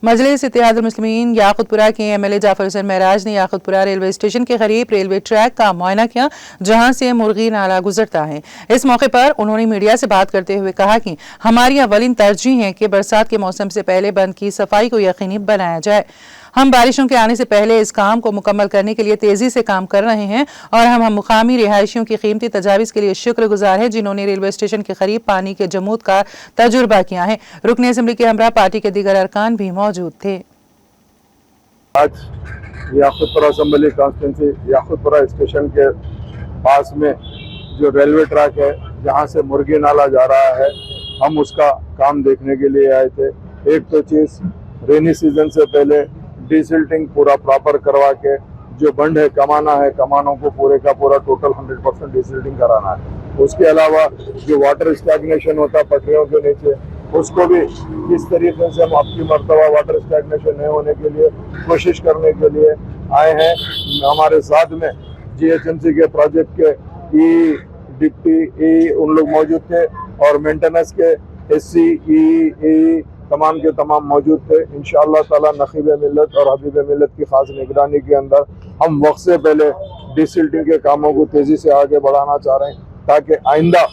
मजलिस इत्तेहादुल मुस्लिमीन याकुतपुरा के एमएलए जाफर हुसैन महराज ने Yakutpura railway station के करीब रेलवे ट्रैक का मुआयना किया, जहां से मुर्गी नाला गुजरता है। इस मौके पर उन्होंने मीडिया से बात करते हुए कहा कि हमारी अवलिन तरजीह है कि बरसात के मौसम से पहले बंद की सफाई को यकीनी बनाया जाए। हम बारिशों के आने से पहले इस काम को मुकम्मल करने के लिए तेजी से काम कर रहे हैं और हम मुकामी रिहायशियों की कीमती तजावीज़ के लिए शुक्रगुजार हैं, जिन्होंने रेलवे स्टेशन के करीब पानी के जमूद का तजुर्बा किया है। रुकन असेंबली के हमरा पार्टी के दीगर अरकान भी मौजूद थे। आज Yakutpura assembly constituency Yakutpura station के पास में जो रेलवे ट्रैक है, जहां से मुर्गी नाला जा रहा है, हम उसका काम देखने के लिए आए थे। एक तो चीज़, रेनी सीजन से पहले डिसिल्टिंग पूरा प्रॉपर करवा के जो बंड है कमाना है, कमानों को पूरे का पूरा टोटल 100% डिसिल्टिंग कराना है। उसके अलावा जो वाटर स्टैग्नेशन होता है पटरियों के नीचे, उसको भी किस तरीके से हम आपकी मर्तबा वाटर स्टैग्नेशन नहीं होने के लिए कोशिश करने के लिए आए हैं। हमारे साथ में GHMC के प्रोजेक्ट के डिप्टी उन लोग मौजूद थे और मेंटेनेंस के SC EE तमाम के तमाम मौजूद थे। इंशाअल्लाह ताला नखीब मिल्लत और हबीब मिल्लत की खास निगरानी के अंदर हम वक्त से पहले डिसिल्टिंग के कामों को तेजी से आगे बढ़ाना चाह रहे हैं, ताकि आइंदा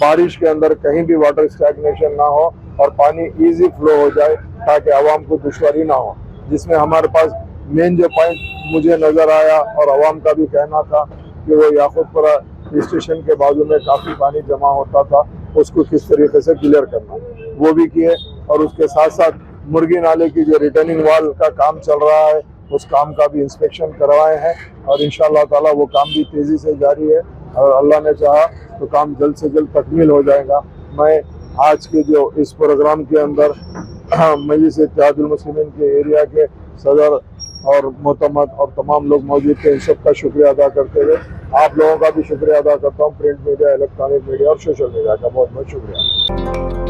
बारिश के अंदर कहीं भी वाटर स्टैग्नेशन ना हो और पानी इजी फ्लो हो जाए, ताकि आवाम को दुश्वारी ना हो। जिसमें हमारे पास मेन जो पॉइंट मुझे नजर आया और आवाम का भी कहना था कि वो याकुतपुरा स्टेशन के बाजू में काफ़ी पानी जमा होता था, उसको किस तरीके से क्लियर करना, वो भी किए। और उसके साथ साथ मुर्गी नाले की जो रिटर्निंग वाल का काम चल रहा है, उस काम का भी इंस्पेक्शन करवाए हैं और इंशाअल्लाह ताला वो काम भी तेज़ी से जारी है और अल्लाह ने चाहा तो काम जल्द से जल्द तकमील हो जाएगा। मैं आज के जो इस प्रोग्राम के अंदर मजलिस इत्तेहादुल मुस्लिमीन के एरिया के सदर और मोहतमद और तमाम लोग मौजूद थे, इन सब का शुक्रिया अदा करते हुए आप लोगों का भी शुक्रिया अदा करता हूँ। प्रिंट मीडिया, इलेक्ट्रॉनिक मीडिया और सोशल मीडिया का बहुत बहुत शुक्रिया।